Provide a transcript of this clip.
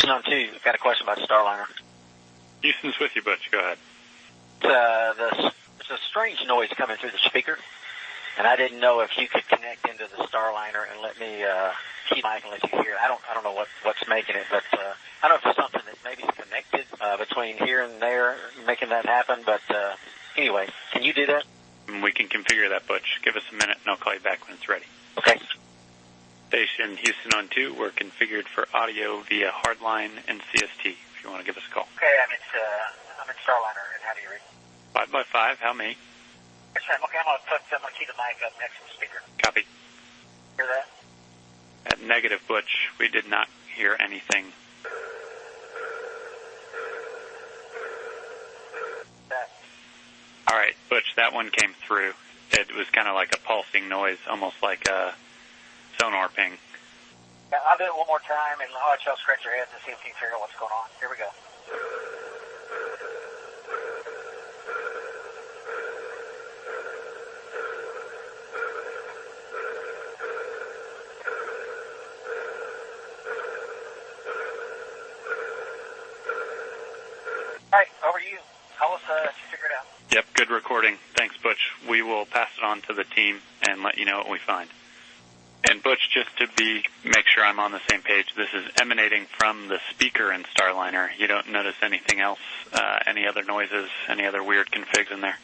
Houston on 2. Got a question about Starliner. Houston's with you, Butch. Go ahead. There's a strange noise coming through the speaker, and I didn't know if you could connect into the Starliner and let me keep mic and let you hear it. I don't know what's making it, but I don't know if it's something that maybe is connected between here and there, making that happen. But anyway, can you do that? We can configure that, Butch. Give us a minute, and I'll call you back when it's ready. Okay. Station Houston on 2. We're configured for audio via hardline and CST. If you want to give us a call. Okay, I'm in Starliner, and how do you read? 5x5. How many? Okay, I'm gonna keep the mic up next to the speaker. Copy. Hear that? At negative, Butch, we did not hear anything. That. All right, Butch, that one came through. It was kind of like a pulsing noise, almost like a sonar ping. Yeah, I'll do it one more time, and I'll let y'all scratch your heads and see if you can figure out what's going on. Here we go. All right, over to you. Tell us if you figure it out. Yep, good recording. Thanks, Butch. We will pass it on to the team and let you know what we find. And Butch, just to make sure I'm on the same page, this is emanating from the speaker in Starliner. You don't notice anything else, any other noises, any other weird configs in there?